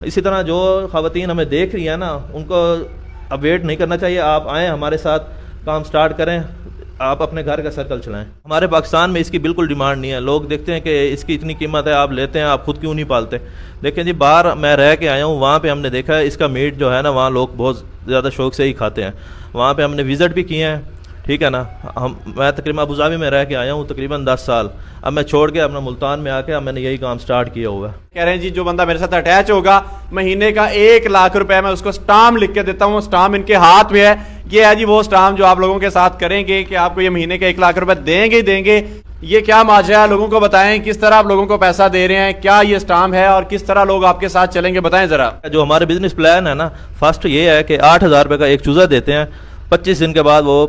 اسی طرح جو خواتین ہمیں دیکھ رہی ہیں نا، ان کو اب ویٹ نہیں کرنا چاہیے، آپ آئیں ہمارے ساتھ کام سٹارٹ کریں، آپ اپنے گھر کا سرکل چلائیں۔ ہمارے پاکستان میں اس کی بالکل ڈیمانڈ نہیں ہے، لوگ دیکھتے ہیں کہ اس کی اتنی قیمت ہے، آپ لیتے ہیں، آپ خود کیوں نہیں پالتے؟ دیکھیں جی، باہر میں رہ کے آیا ہوں، وہاں پہ ہم نے دیکھا ہے اس کا میٹ جو ہے نا، وہاں لوگ بہت زیادہ شوق سے ہی کھاتے ہیں، وہاں پہ ہم نے وزٹ بھی کیے ہیں، ٹھیک ہے نا۔ میں تقریباً ابوظہبی میں رہ کے آیا ہوں تقریباً 10 سال، اب میں چھوڑ کے اپنا ملتان میں آ کے اب میں نے یہی کام سٹارٹ کیا ہوا ہے۔ کہہ رہے ہیں جی جو بندہ میرے ساتھ اٹیچ ہوگا، مہینے کا 1 لاکھ روپے میں اس کو سٹام لکھ کے دیتا ہوں، سٹام ان کے ہاتھ میں ہے، یہ ہے جی وہ سٹام جو آپ لوگوں کے ساتھ کریں گے کہ آپ کو یہ مہینے کا 1 لاکھ روپے دیں گے ہی دیں گے۔ یہ کیا ماجرا ہے، لوگوں کو بتائیں کس طرح آپ لوگوں کو پیسہ دے رہے ہیں، کیا یہ سٹام ہے اور کس طرح لوگ آپ کے ساتھ چلیں گے، بتائیں ذرا۔ جو ہمارے بزنس پلان ہے نا، فرسٹ یہ ہے کہ 8,000 روپے کا ایک چوزہ دیتے ہیں، 25 دن کے بعد وہ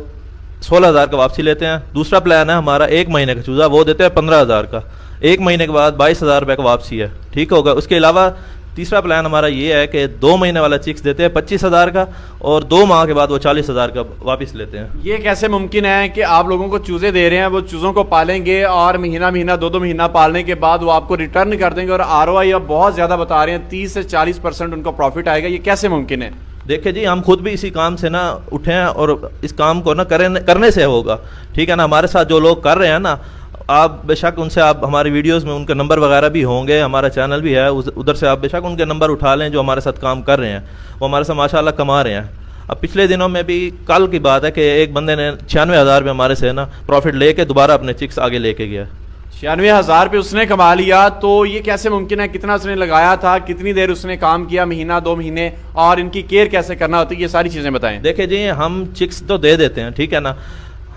16,000 کا واپسی لیتے ہیں۔ دوسرا پلان ہے ہمارا 1 مہینے کا چوزہ، وہ دیتے ہیں 15,000 کا، 1 مہینے کے بعد 22,000 روپے کا واپسی ہے، ٹھیک ہوگا۔ اس کے علاوہ تیسرا پلان ہمارا یہ ہے کہ 2 مہینے والا چکس دیتے ہیں 25,000 کا، اور 2 ماہ کے بعد وہ 40,000 کا واپس لیتے ہیں۔ یہ کیسے ممکن ہے کہ آپ لوگوں کو چوزے دے رہے ہیں، وہ چوزوں کو پالیں گے اور مہینہ 2 مہینہ پالنے کے بعد وہ آپ کو ریٹرن کر دیں گے، اور ROI آپ بہت زیادہ بتا رہے ہیں، 30 سے 40% ان کو پروفٹ آئے گا، یہ کیسے ممکن ہے؟ دیکھیں جی، ہم خود بھی اسی کام سے نا اٹھے ہیں اور اس کام کو نا کرنے سے ہوگا، ٹھیک ہے نا۔ ہمارے ساتھ جو لوگ کر رہے ہیں نا، آپ بے شک ان سے آپ ہماری ویڈیوز میں ان کے نمبر وغیرہ بھی ہوں گے، ہمارا چینل بھی ہے، ادھر سے آپ بے شک ان کے نمبر اٹھا لیں جو ہمارے ساتھ کام کر رہے ہیں، وہ ہمارے ساتھ ماشاءاللہ کما رہے ہیں۔ اب پچھلے دنوں میں بھی، کل کی بات ہے کہ ایک بندے نے 96,000 روپے ہمارے سے نا پروفٹ لے کے دوبارہ اپنے چکس آگے لے کے گیا۔ 96,000 روپے اس نے کما لیا، تو یہ کیسے ممکن ہے؟ کتنا اس نے لگایا تھا، کتنی دیر اس نے کام کیا، مہینہ 2 مہینے، اور ان کی کیئر کیسے کرنا ہوتی ہے، یہ ساری چیزیں بتائیں۔ دیکھیں جی، ہم چکس تو دے دیتے ہیں، ٹھیک ہے نا۔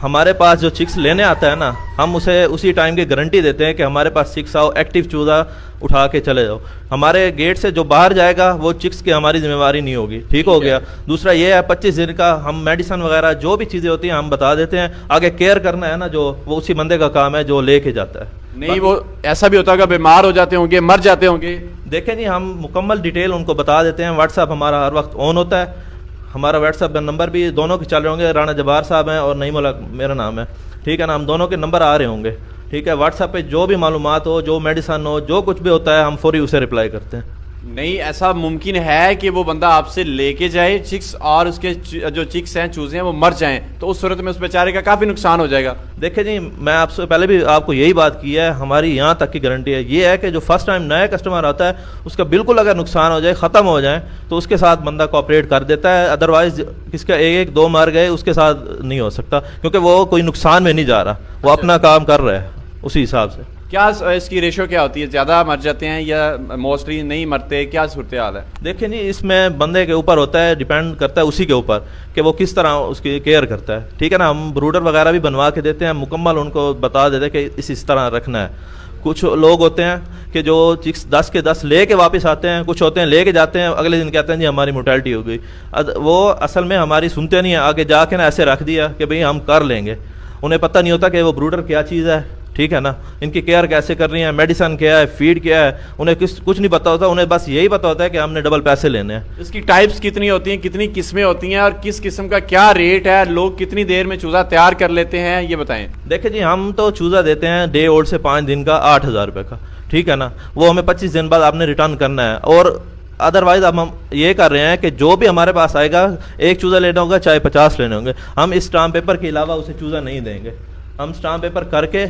ہمارے پاس جو چکس لینے آتا ہے نا، ہم اسے اسی ٹائم کی گارنٹی دیتے ہیں کہ ہمارے پاس چکس آؤ، ایکٹیو چوزہ اٹھا کے چلے جاؤ۔ ہمارے گیٹ سے جو باہر جائے گا وہ چکس کی ہماری ذمہ داری نہیں ہوگی، ٹھیک ہو گیا۔ دوسرا یہ ہے 25 دن کا ہم میڈیسن وغیرہ جو بھی چیزیں ہوتی ہیں ہم بتا دیتے ہیں، آگے کیئر کرنا ہے نا جو، وہ اسی بندے کا کام ہے جو لے کے جاتا ہے۔ نہیں وہ ایسا بھی ہوتا ہوگا بیمار ہو جاتے ہوں گے، مر جاتے ہوں گے؟ دیکھیں جی، ہم مکمل ڈیٹیل ان کو بتا دیتے ہیں، واٹس ایپ ہمارا ہر وقت آن ہوتا ہے، ہمارا واٹس ایپ کا نمبر بھی دونوں کے چل رہے ہوں گے، رانا جبار صاحب ہیں اور نعیم اللہ میرا نام ہے، ٹھیک ہے نا۔ ہم دونوں کے نمبر آ رہے ہوں گے، ٹھیک ہے۔ واٹس ایپ پہ جو بھی معلومات ہو، جو میڈیسن ہو، جو کچھ بھی ہوتا ہے، ہم فوری اسے رپلائی کرتے ہیں۔ نہیں ایسا ممکن ہے کہ وہ بندہ آپ سے لے کے جائے چکس اور اس کے جو چکس ہیں، چوزے ہیں، وہ مر جائیں، تو اس صورت میں اس بیچارے کا کافی نقصان ہو جائے گا؟ دیکھیں جی، میں آپ سے پہلے بھی آپ کو یہی بات کی ہے، ہماری یہاں تک کی گارنٹی ہے، یہ ہے کہ جو فرسٹ ٹائم نیا کسٹمر آتا ہے اس کا بالکل اگر نقصان ہو جائے، ختم ہو جائے، تو اس کے ساتھ بندہ کوآپریٹ کر دیتا ہے، ادروائز کس کا 1-2 مر گئے اس کے ساتھ نہیں ہو سکتا، کیونکہ وہ کوئی نقصان میں نہیں جا رہا، وہ اپنا کام کر رہا ہے اسی حساب سے۔ کیا اس کی ریشو کیا ہوتی ہے، زیادہ مر جاتے ہیں یا موسٹلی نہیں مرتے، کیا صورتحال ہے؟ دیکھیں جی، اس میں بندے کے اوپر ہوتا ہے، ڈیپینڈ کرتا ہے اسی کے اوپر کہ وہ کس طرح اس کی کیئر کرتا ہے، ٹھیک ہے نا۔ ہم بروڈر وغیرہ بھی بنوا کے دیتے ہیں، مکمل ان کو بتا دیتے ہیں کہ اس طرح رکھنا ہے۔ کچھ لوگ ہوتے ہیں کہ جو چکس 10 کے 10 لے کے واپس آتے ہیں، کچھ ہوتے ہیں لے کے جاتے ہیں، اگلے دن کہتے ہیں جی ہماری موٹیلٹی ہو گئی، وہ اصل میں ہماری سنتے نہیں ہیں، آگے جا کے نا ایسے رکھ دیا کہ بھئی ہم کر لیں گے، انہیں پتہ نہیں ہوتا کہ وہ بروڈر کیا چیز ہے، ٹھیک ہے نا، ان کی کیئر کیسے کر رہی ہیں، میڈیسن کیا ہے، فیڈ کیا ہے، انہیں کچھ نہیں پتہ ہوتا، انہیں بس یہی پتہ ہوتا ہے کہ ہم نے ڈبل پیسے لینے ہیں۔ اس کی ٹائپس کتنی ہوتی ہیں، کتنی قسمیں ہوتی ہیں، اور کس قسم کا کیا ریٹ ہے، لوگ کتنی دیر میں چوزہ تیار کر لیتے ہیں، یہ بتائیں۔ دیکھیں جی، ہم تو چوزہ دیتے ہیں ڈے اولڈ سے 5 دن کا 8,000 روپے کا، ٹھیک ہے نا، وہ ہمیں 25 دن بعد آپ نے ریٹرن کرنا ہے، اور ادروائز اب ہم یہ کر رہے ہیں کہ جو بھی ہمارے پاس آئے گا، ایک چوزہ لینا ہوگا چاہے 50 لینے ہوں گے، ہم اس اسٹامپ پیپر کے علاوہ اسے چوزہ نہیں دیں گے، ہم اسٹامپ پیپر کر کے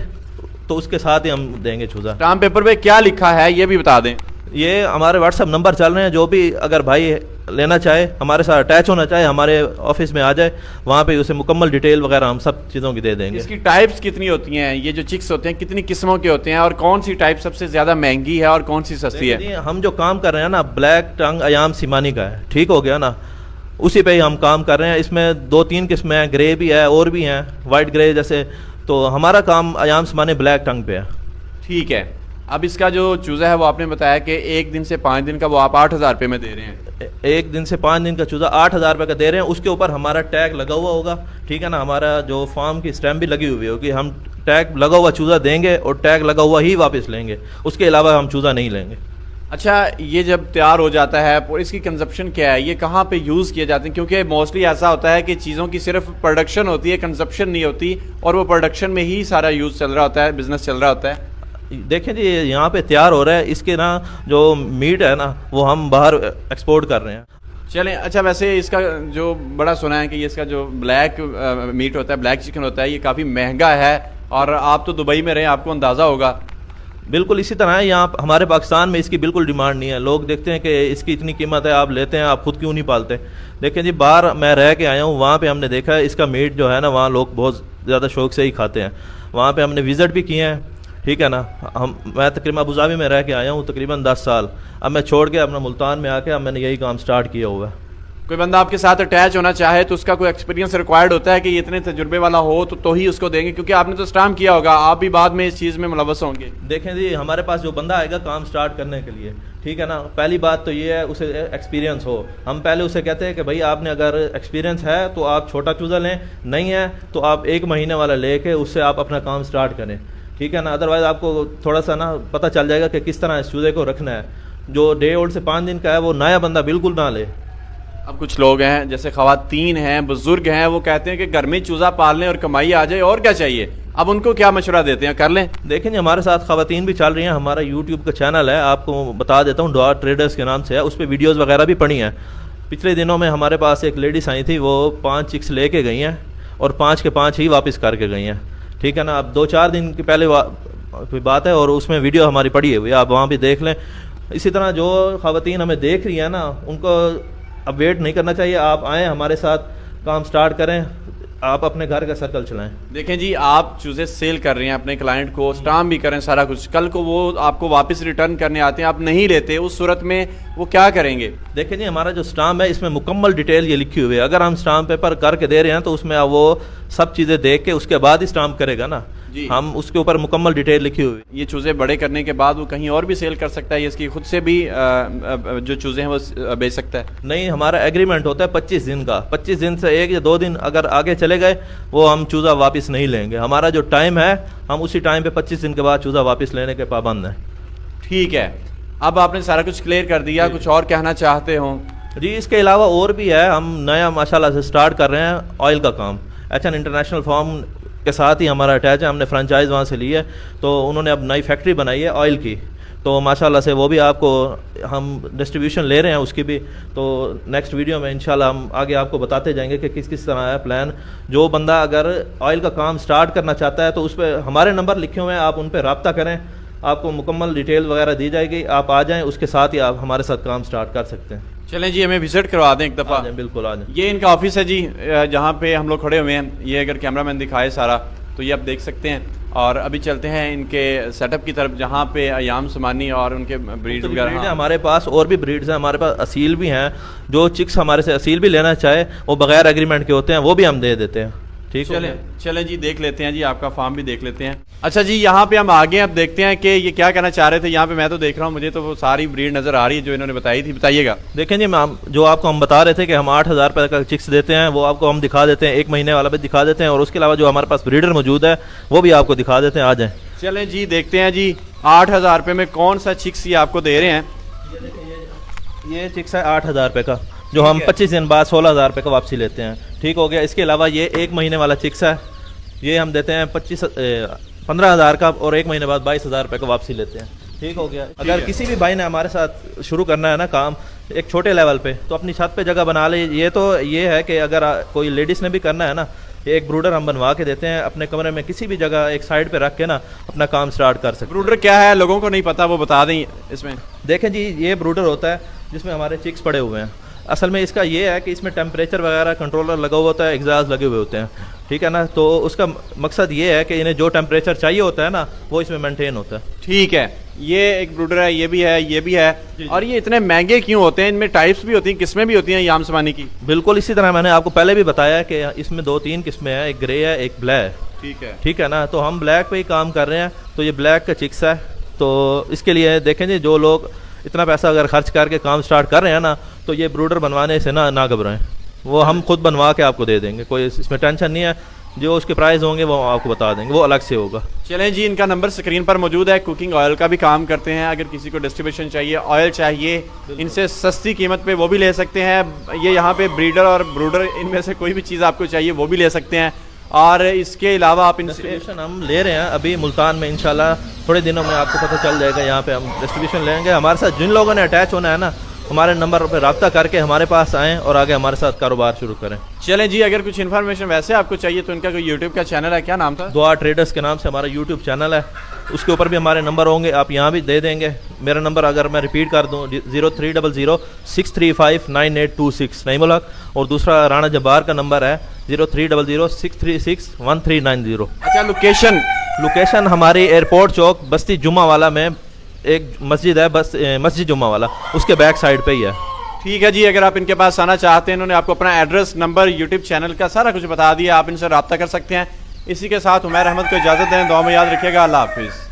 تو اس کے ساتھ ہی ہم دیں گے چوزہ۔ اسٹامپ پیپر پہ کیا لکھا ہے یہ بھی بتا دیں۔ یہ ہمارے واٹس ایپ نمبر چل رہے ہیں، جو بھی اگر بھائی لینا چاہے، ہمارے ساتھ اٹیچ ہونا چاہے، ہمارے آفس میں آ جائے، وہاں پہ اسے مکمل ڈیٹیل وغیرہ ہم سب چیزوں کی دے دیں گے۔ اس کی ٹائپس کتنی ہوتی ہیں، یہ جو چکس ہوتے ہیں کتنی قسموں کے ہوتے ہیں، اور کون سی ٹائپ سب سے زیادہ مہنگی ہے اور کون سی سستی ہے؟ ہم جو کام کر رہے ہیں نا، بلیک ٹنگ ایام سیمانی کا ہے، ٹھیک ہو گیا نا، اسی پہ ہی ہم کام کر رہے ہیں۔ اس میں 2-3 قسمیں ہیں، گرے بھی ہے اور بھی ہیں، وائٹ گرے جیسے، تو ہمارا کام ایام سیمانی بلیک ٹنگ پہ ہے۔ ٹھیک ہے، اب اس کا جو چوزہ ہے وہ آپ نے بتایا کہ 1 دن سے 5 دن کا وہ آپ 8,000 روپے میں دے رہے ہیں۔ 1 دن سے 5 دن کا چوزہ 8,000 روپے کا دے رہے ہیں، اس کے اوپر ہمارا ٹیگ لگا ہوا ہوگا، ٹھیک ہے نا، ہمارا جو فارم کی اسٹیمپ بھی لگی ہوئی ہوگی، ہم ٹیگ لگا ہوا چوزہ دیں گے اور ٹیگ لگا ہوا ہی واپس لیں گے، اس کے علاوہ ہم چوزہ نہیں لیں گے۔ اچھا، یہ جب تیار ہو جاتا ہے اس کی کنزپشن کیا ہے، یہ کہاں پہ یوز کیے جاتے ہیں؟ کیونکہ موسٹلی ایسا ہوتا ہے کہ چیزوں کی صرف پروڈکشن ہوتی ہے، کنزپشن نہیں ہوتی، اور وہ پروڈکشن میں ہی سارا یوز چل رہا ہوتا ہے، بزنس چل رہا ہوتا ہے۔ دیکھیں جی یہاں پہ تیار ہو رہا ہے, اس کے نا جو میٹ ہے نا وہ ہم باہر ایکسپورٹ کر رہے ہیں. چلیں اچھا, ویسے اس کا جو بڑا سنا ہے کہ اس کا جو بلیک میٹ ہوتا ہے, بلیک چکن ہوتا ہے, یہ کافی مہنگا ہے, اور آپ تو دبئی میں رہے, آپ کو اندازہ ہوگا. بالکل اسی طرح ہے, یہاں ہمارے پاکستان میں اس کی بالکل ڈیمانڈ نہیں ہے. لوگ دیکھتے ہیں کہ اس کی اتنی قیمت ہے, آپ لیتے ہیں, آپ خود کیوں نہیں پالتے. دیکھیں جی باہر میں رہ کے آیا ہوں, وہاں پہ ہم نے دیکھا ہے اس کا میٹ جو ہے نا وہاں لوگ بہت زیادہ شوق سے ہی کھاتے ہیں. وہاں پہ ہم نے وزٹ بھی کیے ہیں, ٹھیک ہے نا. میں تقریباً ابوظہبی میں رہ کے آیا ہوں تقریباً 10 سال. اب میں چھوڑ کے اپنا ملتان میں آ کے اب میں نے یہی کام سٹارٹ کیا ہوا ہے. کوئی بندہ آپ کے ساتھ اٹیچ ہونا چاہے تو اس کا کوئی ایکسپیرینس ریکوائرڈ ہوتا ہے کہ یہ اتنے تجربے والا ہو تو ہی اس کو دیں گے, کیونکہ آپ نے تو اسٹام کیا ہوگا, آپ بھی بعد میں اس چیز میں ملوث ہوں گے. دیکھیں جی ہمارے پاس جو بندہ آئے گا کام سٹارٹ کرنے کے لیے, ٹھیک ہے نا, پہلی بات تو یہ ہے اسے ایکسپیرینس ہو. ہم پہلے اسے کہتے ہیں کہ بھائی آپ نے اگر ایکسپیرینس ہے تو آپ چھوٹا چوزا لیں, نہیں ہے تو آپ 1 مہینے والا لے کے اس سے آپ اپنا کام سٹارٹ کریں, ٹھیک ہے نا. ادروائز آپ کو تھوڑا سا نا پتہ چل جائے گا کہ کس طرح اس چوزے کو رکھنا ہے. جو ڈے اولڈ سے 5 دن کا ہے وہ نیا بندہ بالکل نہ لے. اب کچھ لوگ ہیں جیسے خواتین ہیں, بزرگ ہیں, وہ کہتے ہیں کہ گھر میں چوزا پال لیں اور کمائی آ جائے, اور کیا چاہیے. اب ان کو کیا مشورہ دیتے ہیں, کر لیں؟ دیکھیں جی ہمارے ساتھ خواتین بھی چل رہی ہیں. ہمارا یوٹیوب کا چینل ہے, آپ کو بتا دیتا ہوں, ڈوار ٹریڈرز کے نام سے ہے, اس پہ ویڈیوز وغیرہ بھی پڑی ہیں. پچھلے دنوں میں ہمارے پاس ایک لیڈیز آئی تھی, وہ 5 چکس لے کے گئی ہیں اور 5 کے 5 ہی واپس کر کے گئی ہیں, ٹھیک ہے نا. اب 2-4 دن کی پہلے کوئی بات ہے, اور اس میں ویڈیو ہماری پڑی ہے, آپ وہاں بھی دیکھ لیں. اسی طرح جو خواتین ہمیں دیکھ رہی ہیں نا, ان کو اب ویٹ نہیں کرنا چاہیے, آپ آئیں ہمارے ساتھ کام سٹارٹ کریں, آپ اپنے گھر کا سرکل چلائیں. دیکھیں جی آپ چوزے سیل کر رہے ہیں اپنے کلائنٹ کو, اسٹام بھی کریں سارا کچھ, کل کو وہ آپ کو واپس ریٹرن کرنے آتے ہیں, آپ نہیں لیتے, اس صورت میں وہ کیا کریں گے؟ دیکھیں جی ہمارا جو اسٹامپ ہے اس میں مکمل ڈیٹیل یہ لکھی ہوئی ہے. اگر ہم اسٹامپ پیپر کر کے دے رہے ہیں تو اس میں وہ سب چیزیں دیکھ کے اس کے بعد ہی اسٹامپ کرے گا نا. جی ہم اس کے اوپر مکمل ڈیٹیل لکھی ہوئی. یہ چوزے بڑے کرنے کے بعد وہ کہیں اور بھی سیل کر سکتا ہے, اس کی خود سے بھی جو چوزے ہیں وہ بیچ سکتا ہے؟ نہیں, ہمارا ایگریمنٹ ہوتا ہے 25 دن کا. 25 دن سے 1 یا 2 دن اگر آگے چلے گئے وہ ہم چوزا واپس نہیں لیں گے. ہمارا جو ٹائم ہے ہم اسی ٹائم پہ 25 دن کے بعد چوزا واپس لینے کے پابند ہیں. ٹھیک ہے, اب آپ نے سارا کچھ کلیئر کر دیا, کچھ اور کہنا چاہتے ہوں؟ جی اس کے علاوہ اور بھی ہے, ہم نیا ماشاءاللہ سے سٹارٹ کر رہے ہیں آئل کا کام. ایچ این انٹرنیشنل فارم کے ساتھ ہی ہمارا اٹیچ ہے, ہم نے فرنچائز وہاں سے لی ہے, تو انہوں نے اب نئی فیکٹری بنائی ہے آئل کی, تو ماشاءاللہ سے وہ بھی آپ کو ہم ڈسٹریبیوشن لے رہے ہیں اس کی بھی. تو نیکسٹ ویڈیو میں انشاءاللہ ہم آگے آپ کو بتاتے جائیں گے کہ کس طرح ہے پلان. جو بندہ اگر آئل کا کام سٹارٹ کرنا چاہتا ہے تو اس پہ ہمارے نمبر لکھے ہوئے ہیں, آپ ان پہ رابطہ کریں, آپ کو مکمل ڈیٹیل وغیرہ دی جائے گی, آپ آ جائیں, اس کے ساتھ ہی آپ ہمارے ساتھ کام سٹارٹ کر سکتے ہیں. چلیں جی ہمیں وزٹ کروا دیں ایک دفعہ. بالکل آ جائیں. یہ ان کا آفس ہے جی, جہاں پہ ہم لوگ کھڑے ہوئے ہیں. یہ اگر کیمرہ مین دکھائے سارا تو یہ آپ دیکھ سکتے ہیں. اور ابھی چلتے ہیں ان کے سیٹ اپ کی طرف, جہاں پہ ایام سمانی اور ان کے بریڈ وغیرہ ہیں. ہمارے پاس اور بھی بریڈز ہیں, ہمارے پاس اصیل بھی ہیں. جو چکس ہمارے سے اصیل بھی لینا چاہے وہ بغیر ایگریمنٹ کے ہوتے ہیں, وہ بھی ہم دے دیتے ہیں. ٹھیک ہے, چلیں جی دیکھ لیتے ہیں جی, آپ کا فارم بھی دیکھ لیتے ہیں. اچھا جی یہاں پہ ہم آگے اب دیکھتے ہیں کہ یہ کیا کہنا چاہ رہے تھے. یہاں پہ میں تو دیکھ رہا ہوں, مجھے تو وہ ساری بریڈ نظر آ رہی ہے جو انہوں نے بتائی تھی, بتائیے گا. دیکھیں جی جو آپ کو ہم بتا رہے تھے کہ ہم 8,000 روپے کا چکس دیتے ہیں, وہ آپ کو ہم دکھا دیتے ہیں, 1 مہینے والا بھی دکھا دیتے ہیں, اور اس کے علاوہ جو ہمارے پاس بریڈر موجود ہے وہ بھی آپ کو دکھا دیتے ہیں. آ جائیں. چلیں جی دیکھتے ہیں جی 8,000 روپے میں کون سا چکس یہ آپ کو دے رہے ہیں. یہ چکس ہے 8,000 روپے کا, جو ہم 25 دن بعد 16,000 روپے کا واپسی لیتے ہیں. ٹھیک ہو گیا. اس کے علاوہ یہ 1 مہینے والا چکس ہے, یہ ہم دیتے ہیں 15,000 کا, اور 1 مہینے بعد 22,000 روپے کا واپسی لیتے ہیں. ٹھیک ہو گیا. اگر کسی بھی بھائی نے ہمارے ساتھ شروع کرنا ہے نا کام ایک چھوٹے لیول پہ, تو اپنی چھت پہ جگہ بنا لے. یہ تو یہ ہے کہ اگر کوئی لیڈیز نے بھی کرنا ہے نا, ایک بروڈر ہم بنوا کے دیتے ہیں, اپنے کمرے میں کسی بھی جگہ ایک سائڈ پہ رکھ کے نا اپنا کام سٹارٹ کر سکتے. بروڈر کیا ہے, لوگوں کو نہیں پتا, وہ بتا دیں اس میں. دیکھیں جی یہ بروڈر ہوتا ہے جس میں ہمارے چکس پڑے ہوئے ہیں. اصل میں اس کا یہ ہے کہ اس میں ٹیمپریچر وغیرہ کنٹرولر لگا ہوا ہوتا ہے, ایگزاز لگے ہوئے ہوتے ہیں. ٹھیک ہے نا, تو اس کا مقصد یہ ہے کہ انہیں جو ٹیمپریچر چاہیے ہوتا ہے نا وہ اس میں مینٹین ہوتا ہے. ٹھیک ہے, یہ ایک بروڈر ہے, یہ بھی ہے, یہ بھی ہے. اور یہ اتنے مہنگے کیوں ہوتے ہیں؟ ان میں ٹائپس بھی ہوتی ہیں, قسمیں بھی ہوتی ہیں ایام سمانی کی. بالکل اسی طرح میں نے آپ کو پہلے بھی بتایا کہ اس میں 2-3 قسمیں ہیں, ایک گرے ہے ایک بلیک ہے. ٹھیک ہے, ٹھیک ہے نا, تو ہم بلیک پہ ہی کام کر رہے ہیں. تو یہ بلیک کا چکس ہے, تو اس کے لیے دیکھیں جی جو لوگ اتنا پیسہ اگر خرچ کر کے کام سٹارٹ کر رہے ہیں نا, تو یہ بروڈر بنوانے سے نہ گھبرائیں, وہ ہم خود بنوا کے آپ کو دے دیں گے, کوئی اس میں ٹینشن نہیں ہے. جو اس کے پرائز ہوں گے وہ آپ کو بتا دیں گے, وہ الگ سے ہوگا. چلیں جی ان کا نمبر اسکرین پر موجود ہے. کوکنگ آئل کا بھی کام کرتے ہیں, اگر کسی کو ڈسٹریبیوشن چاہیے, آئل چاہیے, ان سے سستی قیمت پہ وہ بھی لے سکتے ہیں. یہ یہاں پہ بریڈر اور بروڈر ان میں سے کوئی بھی چیز آپ کو چاہیے وہ بھی لے سکتے ہیں. اور اس کے علاوہ آپ ان سے ڈسٹریبیوشن ہم لے رہے ہیں ابھی ملتان میں، انشاءاللہ تھوڑے دنوں میں آپ کو پتہ چل جائے گا، یہاں پہ ہم ڈسٹریبیوشن لیں گے. ہمارے ساتھ جن لوگوں نے اٹیچ ہونا ہے نا، ہمارے نمبر پہ رابطہ کر کے ہمارے پاس آئیں اور آگے ہمارے ساتھ کاروبار شروع کریں. چلیں جی، اگر کچھ انفارمیشن ویسے آپ کو چاہیے تو ان کا کوئی یوٹیوب کا چینل ہے، کیا نام تھا؟ دعا ٹریڈرز کے نام سے ہمارا یوٹیوب چینل ہے، اس کے اوپر بھی ہمارے نمبر ہوں گے، آپ یہاں بھی دے دیں گے. میرا نمبر اگر میں ریپیٹ کر دوں 030063592826 نعیم الحق، اور دوسرا رانا جبار کا نمبر ہے 030063613990. اچھا، لوکیشن ہماری ایئرپورٹ چوک بستی جمعہ والا میں ایک مسجد ہے، بس مسجد جمعہ والا، اس کے بیک سائڈ پہ ہی ہے. ٹھیک ہے جی، اگر آپ ان کے پاس آنا چاہتے ہیں، انہوں نے آپ کو اپنا ایڈریس، نمبر، یوٹیوب چینل کا سارا کچھ بتا دیا، آپ ان سے رابطہ کر سکتے ہیں. اسی کے ساتھ عمیر احمد کو اجازت دیں، دعا میں یاد رکھیے گا. اللہ حافظ.